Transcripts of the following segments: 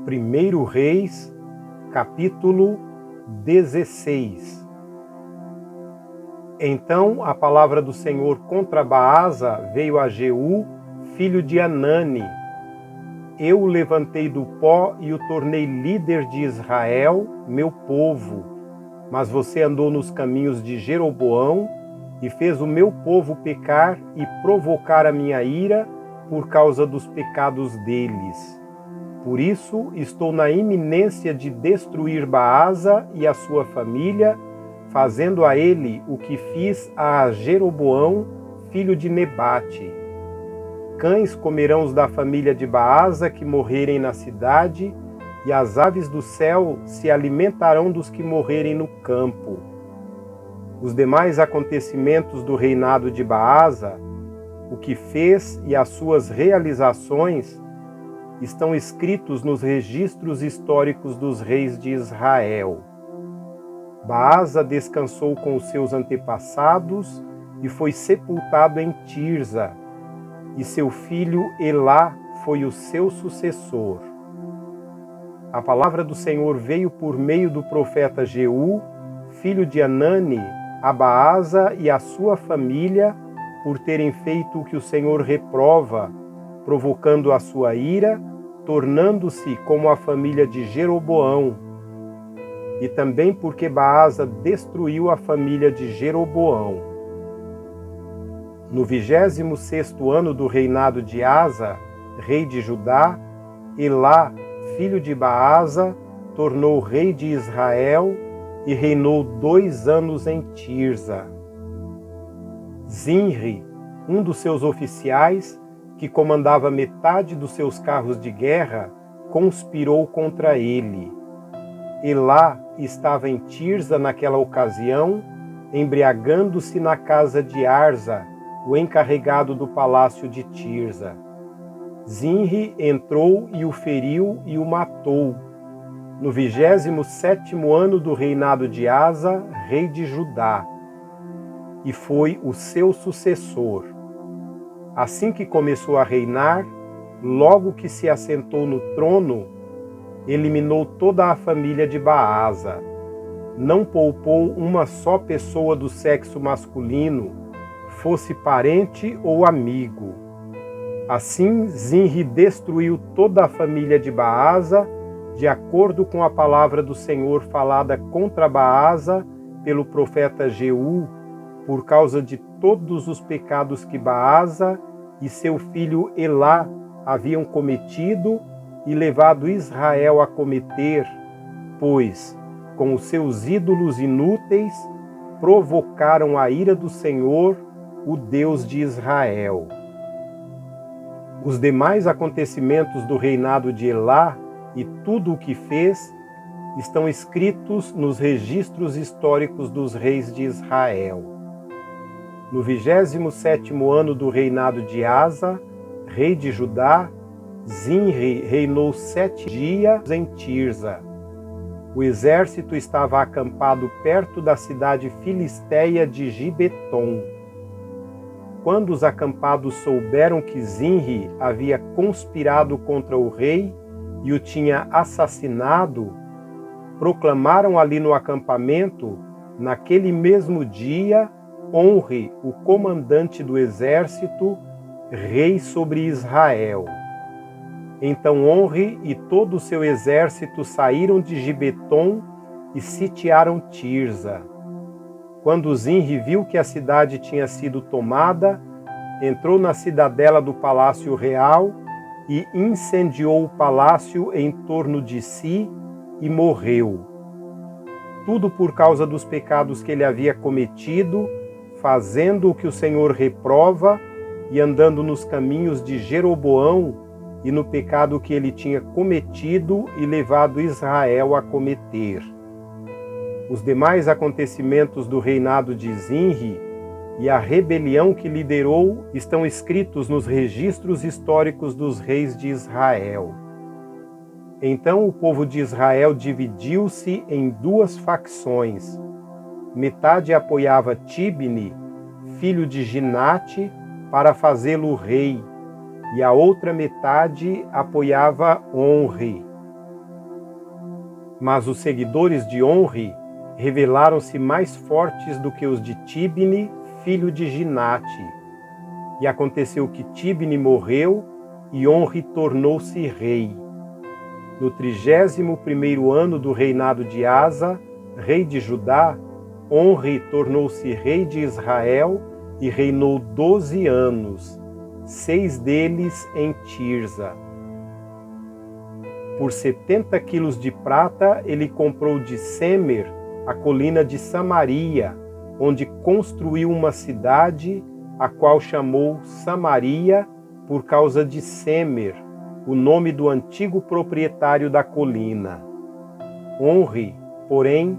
1 Reis, capítulo 16. Então a palavra do Senhor contra Baasa veio a Jeú, filho de Hanani. Eu o levantei do pó e o tornei líder de Israel, meu povo. Mas você andou nos caminhos de Jeroboão e fez o meu povo pecar e provocar a minha ira por causa dos pecados deles. Por isso estou na iminência de destruir Baasa e a sua família, fazendo a ele o que fiz a Jeroboão, filho de Nebate. Cães comerão os da família de Baasa que morrerem na cidade, e as aves do céu se alimentarão dos que morrerem no campo. Os demais acontecimentos do reinado de Baasa, o que fez e as suas realizações, estão escritos nos registros históricos dos reis de Israel. Baasa descansou com os seus antepassados e foi sepultado em Tirza, e seu filho Elá foi o seu sucessor. A palavra do Senhor veio por meio do profeta Jeú, filho de Hanani, a Baasa e a sua família, por terem feito o que o Senhor reprova, provocando a sua ira, tornando-se como a família de Jeroboão, e também porque Baasa destruiu a família de Jeroboão. No 26º ano do reinado de Asa, rei de Judá, Elá, filho de Baasa, tornou rei de Israel e reinou 2 anos em Tirza. Zinri, um dos seus oficiais, que comandava metade dos seus carros de guerra, conspirou contra ele. Elá estava em Tirza naquela ocasião, embriagando-se na casa de Arza, o encarregado do palácio de Tirza. Zinri entrou e o feriu e o matou, no 27º ano do reinado de Asa, rei de Judá, e foi o seu sucessor. Assim que começou a reinar, logo que se assentou no trono, eliminou toda a família de Baasa. Não poupou uma só pessoa do sexo masculino, fosse parente ou amigo. Assim, Zinri destruiu toda a família de Baasa, de acordo com a palavra do Senhor falada contra Baasa pelo profeta Jeú, por causa de todos os pecados que Baasa e seu filho Elá haviam cometido e levado Israel a cometer, pois, com os seus ídolos inúteis, provocaram a ira do Senhor, o Deus de Israel. Os demais acontecimentos do reinado de Elá e tudo o que fez estão escritos nos registros históricos dos reis de Israel. No 27º ano do reinado de Asa, rei de Judá, Zinri reinou 7 dias em Tirza. O exército estava acampado perto da cidade filisteia de Gibeton. Quando os acampados souberam que Zinri havia conspirado contra o rei e o tinha assassinado, proclamaram ali no acampamento, naquele mesmo dia, honre o comandante do exército, rei sobre Israel. Então Honre e todo o seu exército saíram de Gibeton e sitiaram Tirza. Quando Zinri viu que a cidade tinha sido tomada, entrou na cidadela do palácio real e incendiou o palácio em torno de si e morreu. Tudo por causa dos pecados que ele havia cometido, fazendo o que o Senhor reprova e andando nos caminhos de Jeroboão e no pecado que ele tinha cometido e levado Israel a cometer. Os demais acontecimentos do reinado de Zinri e a rebelião que liderou estão escritos nos registros históricos dos reis de Israel. Então o povo de Israel dividiu-se em 2 facções. Metade apoiava Tibni, filho de Ginate, para fazê-lo rei, e a outra metade apoiava Honre. Mas os seguidores de Onri revelaram-se mais fortes do que os de Tibni, filho de Ginate. E aconteceu que Tibni morreu e Onri tornou-se rei. No 31º ano do reinado de Asa, rei de Judá, Onri tornou-se rei de Israel e reinou 12 anos, 6 deles em Tirza. Por 70 quilos de prata ele comprou de Semer a colina de Samaria, onde construiu uma cidade, a qual chamou Samaria por causa de Semer, o nome do antigo proprietário da colina. Onri, porém,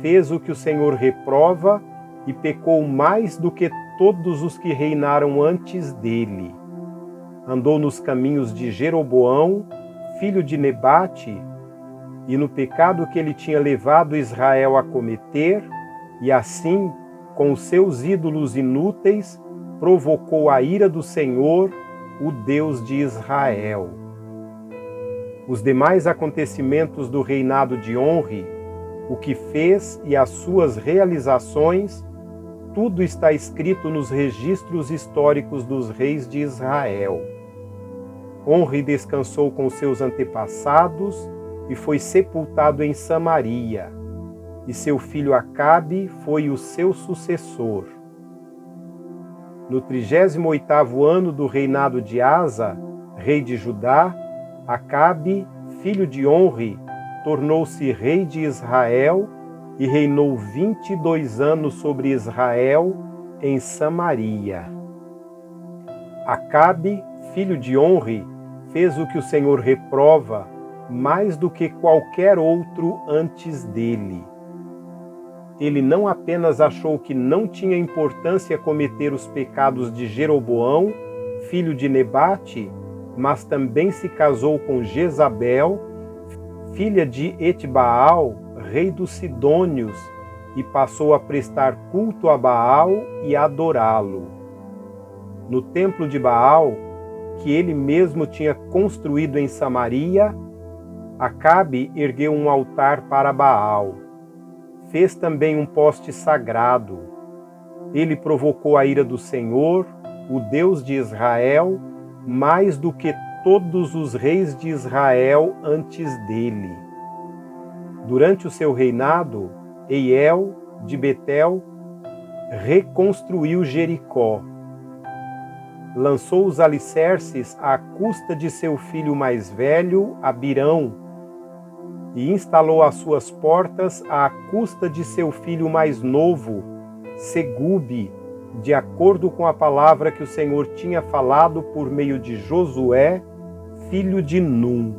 fez o que o Senhor reprova e pecou mais do que todos os que reinaram antes dele. Andou nos caminhos de Jeroboão, filho de Nebate, e no pecado que ele tinha levado Israel a cometer, e assim, com os seus ídolos inúteis, provocou a ira do Senhor, o Deus de Israel. Os demais acontecimentos do reinado de Onri, o que fez e as suas realizações, tudo está escrito nos registros históricos dos reis de Israel. Onri descansou com seus antepassados e foi sepultado em Samaria, e seu filho Acabe foi o seu sucessor. No 38º ano do reinado de Asa, rei de Judá, Acabe, filho de Onri, tornou-se rei de Israel e reinou 22 anos sobre Israel em Samaria. Acabe, filho de Onri, fez o que o Senhor reprova mais do que qualquer outro antes dele. Ele não apenas achou que não tinha importância cometer os pecados de Jeroboão, filho de Nebate, mas também se casou com Jezabel, filha de Etbaal, rei dos Sidônios, e passou a prestar culto a Baal e a adorá-lo. No templo de Baal, que ele mesmo tinha construído em Samaria, Acabe ergueu um altar para Baal. Fez também um poste sagrado. Ele provocou a ira do Senhor, o Deus de Israel, mais do que todos os reis de Israel antes dele. Durante o seu reinado, Eiel, de Betel, reconstruiu Jericó. Lançou os alicerces à custa de seu filho mais velho, Abirão, e instalou as suas portas à custa de seu filho mais novo, Segube, de acordo com a palavra que o Senhor tinha falado por meio de Josué, filho de Num.